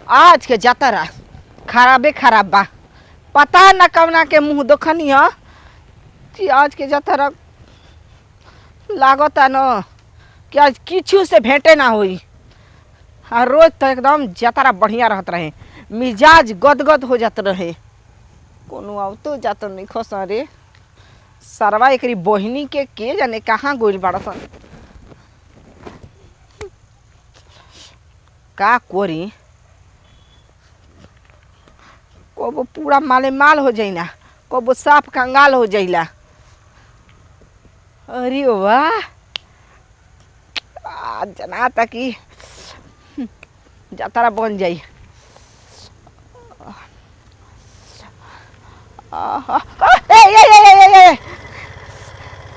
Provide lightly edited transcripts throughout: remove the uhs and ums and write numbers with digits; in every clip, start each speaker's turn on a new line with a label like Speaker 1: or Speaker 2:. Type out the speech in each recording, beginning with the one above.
Speaker 1: आज के जतरा खराबे खराब बा। पता न कवना के मुंह देखनी है कि आज के जतरा लागता न कि आज किछु से भेंटे ना हुई। और रोज तो एकदम जतरा बढ़िया रहत रहे, मिजाज गदगद हो जात रहे। कोनो आवतो जात नहीं खसा रे सरवा एकरी बहिनी के जाने कहाँ गोइल बाड़सन। का कोरी कबो पूरा माले माल हो जाइना, कबो साफ कंगाल हो जाइला। अरे वाह आज जना था कि जतरा बन जाई। ए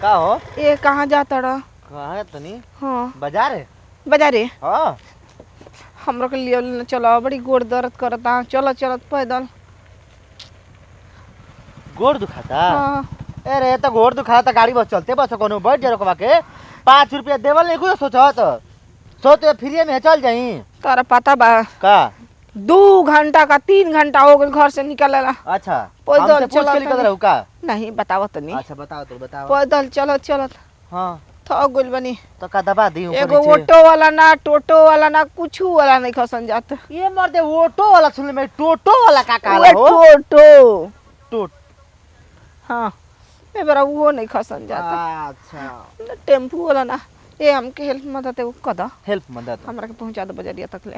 Speaker 2: का हो
Speaker 1: ए कहाँ जाता रहा?
Speaker 2: कहाँ है तनी?
Speaker 1: हाँ
Speaker 2: बाजार है।
Speaker 1: बाजार है।
Speaker 2: हाँ
Speaker 1: हमरो के लिए चलो, बड़ी गोड़ दर्द करता। चलो चलो पैदल।
Speaker 2: गोड़ दुखाता?
Speaker 1: हाँ
Speaker 2: अरे तो गोड़ दुखाता गाड़ी बस चलते बस कोनो बैठ जा रोकवा के 5 रुपया देवल नहीं कुछ सोच फ्री में चल जाई।
Speaker 1: तारा पता बा
Speaker 2: का
Speaker 1: 2 घंटा का 3 घंटा हो गए घर से निकलेला।
Speaker 2: अच्छा
Speaker 1: पैदल
Speaker 2: हमसे पूछ के
Speaker 1: चलत
Speaker 2: निकल रहू का?
Speaker 1: नहीं बताओ तो नहीं।
Speaker 2: अच्छा बताओ तो बताओ।
Speaker 1: पैदल चलो चलो
Speaker 2: हाँ
Speaker 1: थक गइल बनी।
Speaker 2: तो का दबा दी ऊपर
Speaker 1: एगो
Speaker 2: नीचे।
Speaker 1: ऑटो वाला ना टोटो वाला ना कुछ वाला नहीं खसन जात।
Speaker 2: ये मर्दे ऑटो वाला सुन में टोटो वाला का काला हो?
Speaker 1: टोटो
Speaker 2: टोट
Speaker 1: हाँ ए बरा वो नहीं खसन जाता।
Speaker 2: अच्छा
Speaker 1: टेम्पू वाला ना। ए हमके हेल्प मदद है कदा
Speaker 2: हेल्प मदद
Speaker 1: हमरा के पहुंचा दे बजरिया तक ले।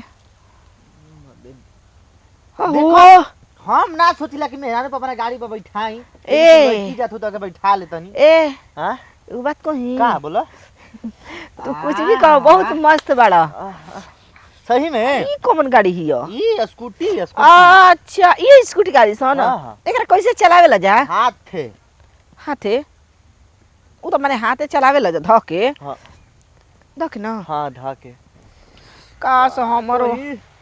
Speaker 2: देखो हम ना सोचिला कि मेहरान पर अपना गाड़ी पर बैठाई बैठी जात हो तो बैठा ले तनी।
Speaker 1: ए
Speaker 2: हां
Speaker 1: उ बात कही
Speaker 2: का बोला?
Speaker 1: तू कुछ भी कहो बहुत मस्त बड़ा।
Speaker 2: सही में
Speaker 1: ई कौन गाड़ी हियो?
Speaker 2: ये स्कूटी
Speaker 1: अच्छा ये स्कूटी गाड़ी सन।
Speaker 2: हाँ।
Speaker 1: एकरा कैसे चलावेला जा?
Speaker 2: हाथ थे
Speaker 1: हाथे उ तो माने हाथे चलावेला जा धके।
Speaker 2: हाँ
Speaker 1: देख ना
Speaker 2: हाँ धाके
Speaker 1: काश हमरो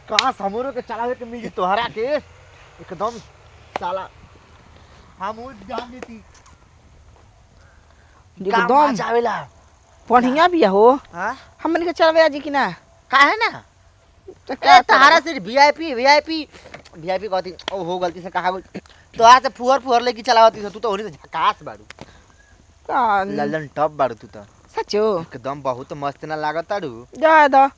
Speaker 2: काश हमरो के चलावे के मिल तोहरा के एकदम साला हम उठ जान देती
Speaker 1: एकदम
Speaker 2: जावेला
Speaker 1: बढ़िया भी हो।
Speaker 2: हां
Speaker 1: हमन के चलावे आज की ना
Speaker 2: का है ना
Speaker 1: तो
Speaker 2: क्या तहारा से वीआईपी कहती ओ हो गलती से कहा तो आज से फुहर लेके चलावती तू तो होनी से झकास बाड़ू
Speaker 1: का
Speaker 2: ललन टॉप बाड़ू तू तो
Speaker 1: सचो
Speaker 2: एकदम बहुत मस्त ना लागत ताड़ू।
Speaker 1: जा द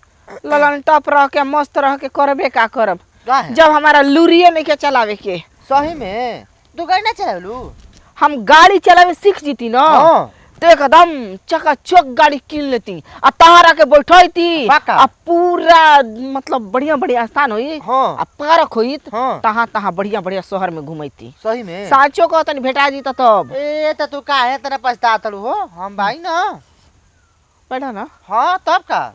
Speaker 1: ललन टप रह के मस्त रह के करबे का करब
Speaker 2: का है
Speaker 1: जब हमारा लूरिये नहीं के चलावे के।
Speaker 2: सही में तू गाड़ी ना चलावलू?
Speaker 1: हम गाड़ी चलावे सीख जीती ना
Speaker 2: हां
Speaker 1: तो एकदम चकाचक गाड़ी किन लेती आ तहारा के बैठती
Speaker 2: पक्का।
Speaker 1: आ पूरा मतलब बढ़िया बढ़िया स्थान होई
Speaker 2: हां
Speaker 1: आ पार्क होई
Speaker 2: हाँ।
Speaker 1: तहाँ तहाँ बढ़िया बढ़िया शहर में घुमैती।
Speaker 2: सही में
Speaker 1: साचो को तनी भेटा जी तब
Speaker 2: ए त तू काहे तना पछतातलू हो? हम भाई ना
Speaker 1: बैठा ना
Speaker 2: हां तब का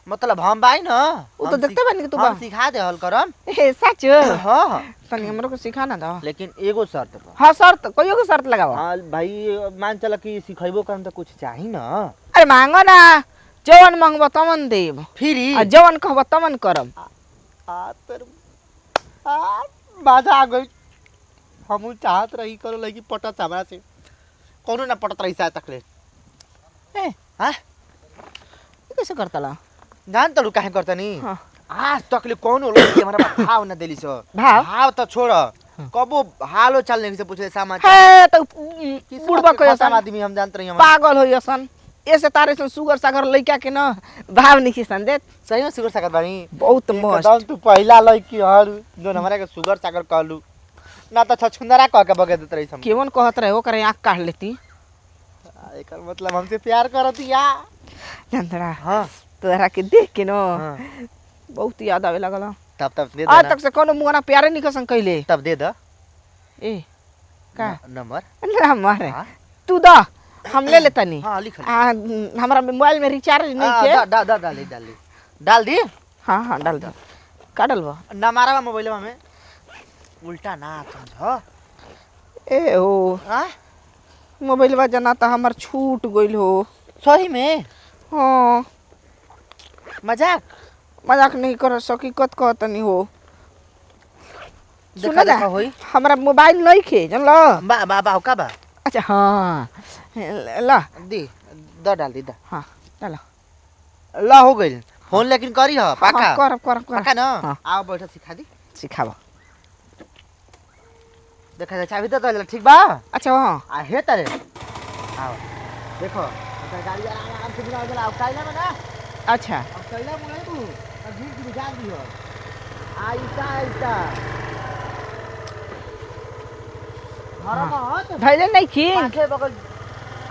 Speaker 2: मतलब हम भाई ना
Speaker 1: वो तो देखते बनी कि तू बा
Speaker 2: हम सिखा दे हल करम।
Speaker 1: ए साचो
Speaker 2: हां
Speaker 1: तनी हमरो को सिखा ना दो।
Speaker 2: लेकिन एगो शर्त पर।
Speaker 1: हाँ शर्त कोई को शर्त लगाओ।
Speaker 2: हां भाई मान चल कि सिखैबो करम त कुछ चाही ना।
Speaker 1: अरे मांगो ना जवन मांगबो तमन देब
Speaker 2: फ्री
Speaker 1: आ जवन कहबो तमन करम।
Speaker 2: आ तर आ मजा आ गई। हम चाहत रही करो लगी पटत हमरा से कोनो ना पटत रही साय तकले।
Speaker 1: ए
Speaker 2: हां
Speaker 1: कैसे करतला
Speaker 2: जान तलू काहे करतनी?
Speaker 1: हाँ।
Speaker 2: आज तकले कोनो लड़की हमरा भाव न देली सो।
Speaker 1: भाव
Speaker 2: तो छोड़ कबो हालो चलने से पूछले समाचार
Speaker 1: है तो
Speaker 2: किस्मत
Speaker 1: बुढ़बा
Speaker 2: के
Speaker 1: कोई
Speaker 2: खत्म
Speaker 1: असन
Speaker 2: आदमी हम जानत रही हम।
Speaker 1: पागल हो असन ऐसे तारे से सुगर सागर लइका के ना भाव नहीं खिसन देत।
Speaker 2: सही में सुगर सागर बानी
Speaker 1: बहुत मस्त
Speaker 2: एकदम तू पहला लड़की हर जो हमरा के सुगर सागर कहलू ना त छछुंदरा कह के बगे देत रही हम।
Speaker 1: केवन कहत रहे ओकर आंख काट लेती।
Speaker 2: एकर मतलब हमसे प्यार करती या
Speaker 1: जानतरा
Speaker 2: हां
Speaker 1: तोरा के देख के ना
Speaker 2: हां
Speaker 1: बहुत याद आवे लगल।
Speaker 2: तब दे
Speaker 1: आज
Speaker 2: दे
Speaker 1: तक से कोनो मुआना प्यारे नहीं कसन कइले।
Speaker 2: तब दे द
Speaker 1: ए का
Speaker 2: नंबर
Speaker 1: ना मारे
Speaker 2: हाँ?
Speaker 1: तू दा हम ले लेतनी।
Speaker 2: हां लिख
Speaker 1: हमरा मोबाइल में रिचार्ज नहीं के।
Speaker 2: डाल दी।
Speaker 1: हां हां डाल दो का डालबो
Speaker 2: ना मारा मोबाइलवा में उल्टा ना समझ।
Speaker 1: ए ओ
Speaker 2: हां
Speaker 1: मोबाइलवा जना त हमर छूट गइल हो।
Speaker 2: सही में
Speaker 1: हाँ
Speaker 2: मजाक
Speaker 1: नहीं कर सकी कत कहतनी हो।
Speaker 2: देखा देखा होई
Speaker 1: हमरा मोबाइल नहीं खे जानलो
Speaker 2: बा बा बा का बा।
Speaker 1: अच्छा हाँ ला
Speaker 2: दी द डाल दी द
Speaker 1: हाँ डालो
Speaker 2: ला हो गइल। फोन लेकिन करी हो पाका
Speaker 1: करब
Speaker 2: पाका ना
Speaker 1: हाँ।
Speaker 2: आओ बैठ सिखा दी
Speaker 1: सिखावा
Speaker 2: देखा चाबी तो ले ठीक बा
Speaker 1: अच्छा वहाँ
Speaker 2: आ हे तरे आओ देखो इधर गाड़ी आराम से बिना जला काइला में ना
Speaker 1: अच्छा
Speaker 2: अब काइला में नहीं तू अब भीड़ की जान दी हो आइसा आइसा हरा मत
Speaker 1: धैले नहीं की
Speaker 2: पाछे बगल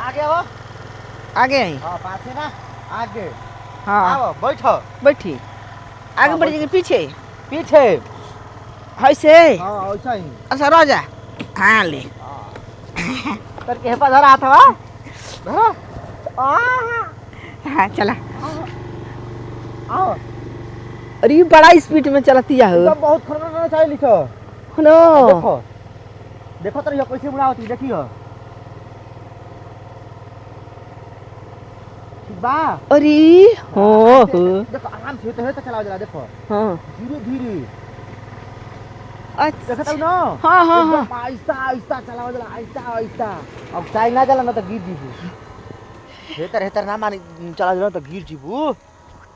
Speaker 2: आगे हो
Speaker 1: आगे आई
Speaker 2: हां पाछे ना आगे
Speaker 1: हाँ
Speaker 2: आओ बैठो
Speaker 1: बैठी आगे
Speaker 2: हाँ,
Speaker 1: बढ़ जाएंगे पीछे
Speaker 2: पीछे
Speaker 1: ऐसे
Speaker 2: हां ऐसा ही
Speaker 1: अच्छा रह जा हाँ ले
Speaker 2: तर के पास धरा था धरा
Speaker 1: हाँ चला
Speaker 2: आओ
Speaker 1: अरे ये बड़ा स्पीड में चलती है
Speaker 2: तो बहुत खतरनाक चाहिए लिखो
Speaker 1: हेलो
Speaker 2: देखो देखो तो ये कैसे मुड़ावती देखियो ठीक बा
Speaker 1: अरे हो
Speaker 2: देखो आराम से तो चलाओ जरा देखो
Speaker 1: हाँ
Speaker 2: धीरे धीरे
Speaker 1: अच्छा
Speaker 2: देखो ना
Speaker 1: हाँ हाँ हाँ
Speaker 2: एकदम आहिस्ता आहिस्ता चलाओ जरा आहिस्ता आहिस्ता अब टाइम ना चला ना तो गिर जीबू हेतर ना मानी चला जरा तो गिर जीबू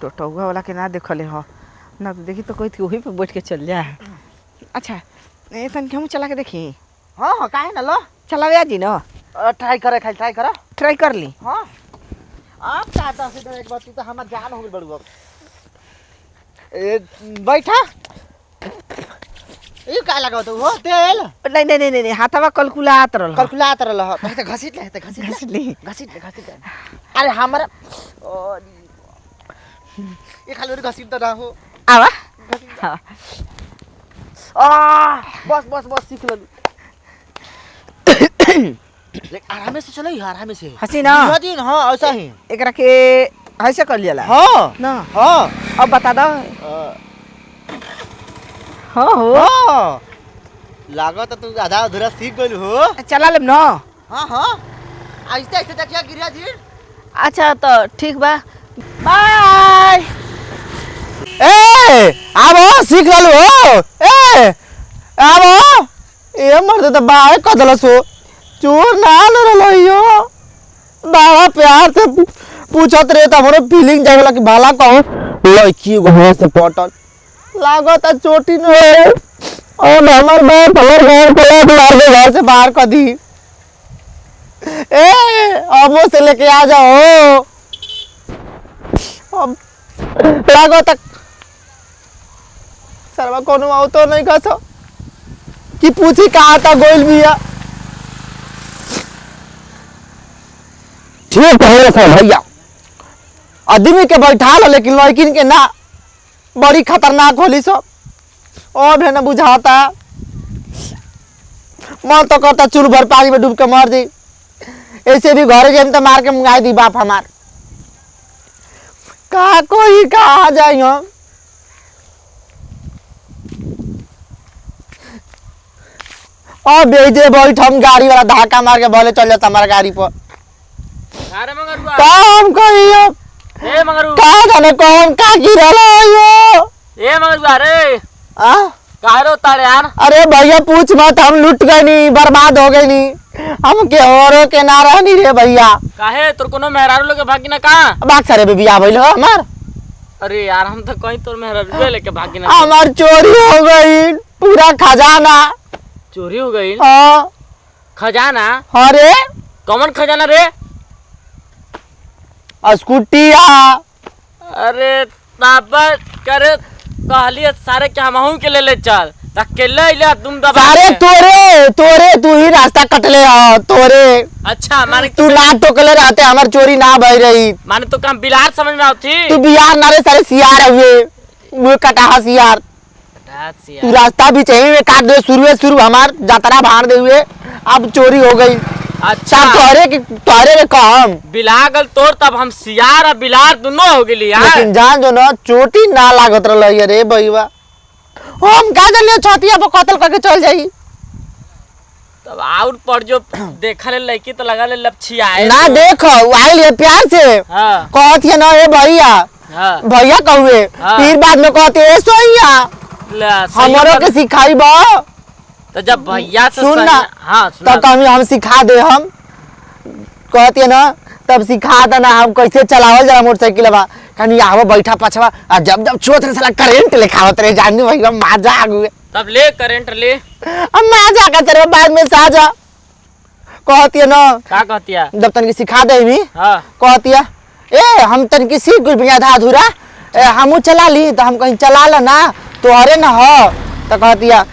Speaker 1: टोटोगा वाला के ना देखले हो ना तो देखी तो कोई थी वहीं पे बैठ के चल जा अच्छा ऐसा हम चला के देखी
Speaker 2: हां हां काहे ना लो
Speaker 1: चलावे आजी ना
Speaker 2: ट्राई करे खाली ट्राई करो
Speaker 1: ट्राई कर ली
Speaker 2: हां आप चाहता से तो एक बार तू तो हमार जान हो गई बड़ू अब ए बैठा ये का लगाओ तो हो तेल
Speaker 1: नहीं नहीं नहीं नहीं हाथवा कलकुलात रहल
Speaker 2: कैलकुलेटर रह तो घसीट ले तो घसीट ले घसीट ले अरे हमारा ये खाली और घसीट तो ना हो
Speaker 1: आवा हाँ
Speaker 2: बस बस बस सीख ले लेकिन आराम से चलो आराम से
Speaker 1: हसीना
Speaker 2: जी हां ऐसा ही
Speaker 1: एकरा के ऐसे कर लिया
Speaker 2: हां
Speaker 1: ना
Speaker 2: हां
Speaker 1: अब बता दो हाँ हो
Speaker 2: हां लागत तू आधा अधूरा सीख गइल हो
Speaker 1: चला लेब ना
Speaker 2: हां हां ऐसे ऐसे देखिए गिरिया जी
Speaker 1: अच्छा तो ठीक बा बाय
Speaker 2: ए आबो सीख ललु हो ए आबो ए मर्द तो बाय कदलसो चोर ना लरलइयो बाबा प्यार से पूछत रे त हमरो फीलिंग जागला कि भाला कहूं लड़की घर से पटल लागत चोटी न और हमर बाप हमर घर पे मार के घर से बाहर कर दी ए अब से लेके आ जाओ अब लागत सरवा कोनो आओ तो नहीं कसो कि पूछी कहाँ था गोइल बिया ठीक है भैया आदमी के बैठा लो लेकिन लड़किन के ना बड़ी खतरनाक होली सब और भी ना बुझाता मन तो करता चूल भर पानी में डूब के मर दी ऐसे भी घर जाए तो मार के मुंगाई दी बाप हमार कहा कोई कहा जाए हम और बेजे बैठ हम गाड़ी वाला धक्का मार के बोले चल जाता हमारा गाड़ी पर
Speaker 3: अरे मंगरुआ
Speaker 2: काम कहियो
Speaker 3: ए मंगरू
Speaker 2: का जाने कौन का गिरल हो
Speaker 3: ए मंगरुआ रे
Speaker 2: आ
Speaker 3: काहे रो ताड़े यार
Speaker 2: अरे भैया पूछ मत हम लुट गए नी बर्बाद हो गए नी हम के औरों के ना रहनी रे भैया
Speaker 3: काहे तोर कोनो मेहरारू लेके भागी ना का
Speaker 2: बाक सारे भी बियाह भइल हो हमार
Speaker 3: अरे यार हम तो कहीं तोर मेहरारू लेके भागी ना
Speaker 2: हमार चोरी हो गई पूरा खजाना
Speaker 3: चोरी हो गई
Speaker 2: हां
Speaker 3: खजाना
Speaker 2: अरे
Speaker 3: कौन खजाना रे
Speaker 2: स्कूटिया
Speaker 3: अरे ताबर करे कहली सारे के हमहू के ले चल अकेले इले तुम दबा
Speaker 2: सारे तोरे तू ही रास्ता कटले हो तोरे
Speaker 3: अच्छा माने
Speaker 2: तू ना टोकले रहते हमार चोरी ना भई रही
Speaker 3: माने तो काम बिलार समझ में आती
Speaker 2: तू बिहार नारे सारे सियार हुए मुंह कटाहा सियार तू रास्ता भी चाहिए में काट दे शुरू हमार जातरा भाड़ दे हुए अब चोरी हो गई
Speaker 3: अच्छा
Speaker 2: तोरे रे काम
Speaker 3: बिलागल तोर तब हम सियार और बिलार दोनों हो गेली यार
Speaker 2: लेकिन जान जो ना चोटी ना लागत रहल रे भईवा हम का जलियो छतिया पर कत्ल करके चल जाई
Speaker 3: तब और पर जो देखा ले लड़की तो लगा ले लपछिया है
Speaker 2: ना देखो आइल ये प्यार से
Speaker 3: हां
Speaker 2: कहत है ना ए भैया
Speaker 3: हां
Speaker 2: भैया कहुए
Speaker 3: हाँ।
Speaker 2: फिर बाद में कहते ए सोइया हमरो के सिखाई बा
Speaker 3: तो जब भैया से
Speaker 2: सुन ना
Speaker 3: हां सुना
Speaker 2: तब कभी हम सिखा दे हम कहते ना तब सिखा देना हम कैसे चलावल जरा मोटरसाइकिल बा कनी आवो बैठा पछवा आ जब जब चोत रे साला करंट लेखावत रे जाननी भाई मजा आ गए
Speaker 3: तब ले करंट ले।
Speaker 2: अब मजा का तेरे बाद में साजा कहती है ना
Speaker 3: का कहतिया
Speaker 2: जब तन की सिखा दे भी
Speaker 3: हां
Speaker 2: कहती है ए हम तन की सीख गुल बिया आधा अधूरा हमू चला ली तो हम कहीं चला ला ना तो अरे ना हो तो कहती है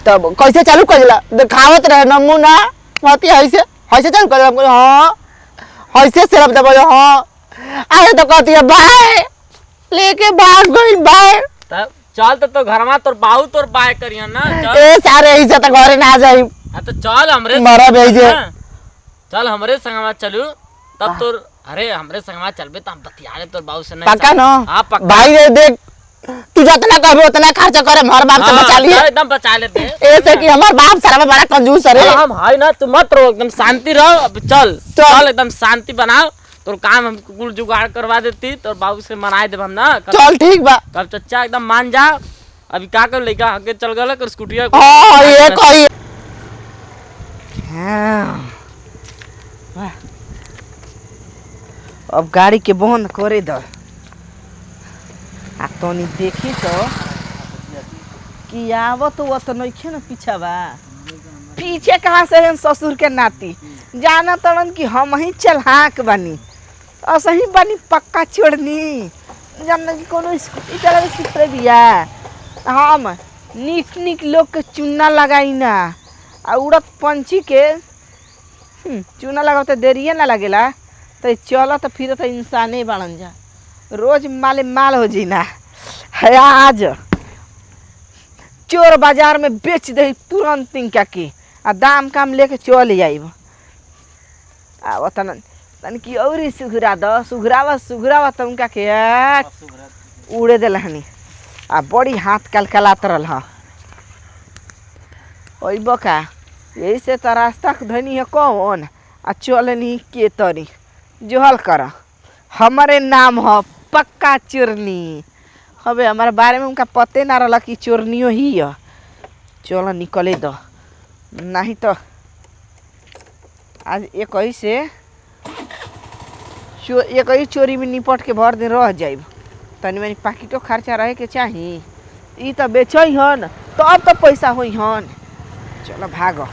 Speaker 2: तब कैसे चालू कर ला दिखावत रहे नमूना कहती है ऐसे ऐसे चालू कर हां ऐसे सिर्फ दबो हां अरे तो कहती है बाय लेके भाग गई बाय
Speaker 3: तब चल तो घरमा तोर बाहू तोर बाय करिया ना चल
Speaker 2: ए सारे ऐसे तो घरे ना जाई
Speaker 3: हां तो चल हमरे
Speaker 2: मारा भेजे
Speaker 3: चल हमरे संगवा चलू तब तोर अरे हमरे संगवा चलबे त हम बतियाले तोर बाहू से नहीं
Speaker 2: पक्का ना
Speaker 3: हां पक्का
Speaker 2: भाई रे देख तू जितना कहबे उतना खर्चा करे हमार बाप से बचा लिए
Speaker 3: एकदम बचा लेते
Speaker 2: ऐसे कि हमार बाप सारा बड़ा कंजूस है
Speaker 3: हम हाय ना तू मत रहो एकदम शांति रहो अब चल चल एकदम शांति बनाओ तोर काम हम कुल जुगाड़ करवा देती तोर बाबू से मनाए देब हम ना
Speaker 2: चल ठीक बा
Speaker 3: तब चच्चा एकदम मान जा अभी का कर लइका आगे चल गला कर स्कूटिया
Speaker 2: हां ये कोई
Speaker 1: हाँ। वाह। अब गाड़ी के बंद करे दो आ तनी देखी तो कि आवत वो तो नइखे ना पीछा बा पीछे कहाँ से हैं ससुर के नाती जाना तड़न कि हम ही चलहाक बनी असही बनी पक्का छोड़नी जानना कि कोनो स्कूटी चलावे सीख रही बिया हम निक निक लोग के चूना लगाई ना आ उड़त पंछी के चूना लगाते देरिए ना लगेला तो चलो तो फिर तो इंसाने बनन जा रोज माले माल हो जी ना है आज चोर बाजार में बेच दे तुरंत तिनका की आ दाम काम लेके चल जाइब आ तन तन की और सुघरा दो सुघरावा तुमका के उड़े दिलहनी आ बड़ी हाथ कलकलात रहल हा ओइब का यही से तो रास्ता धनी है कौन आ चलनी के तरी जोहल कर हमारे नाम है पक्का चोरनी हवे हमारे बारे में उनका पते ना रहा कि चोरनियो ही है चलो निकले दो नहीं तो आज एक ही से एक ही चोरी में निपट के भर दिन रह जाइब तनी मनी पाकिटो खर्चा रहे के चाही ई तो बेचई हन तो अब तो पैसा होई हन चलो भागो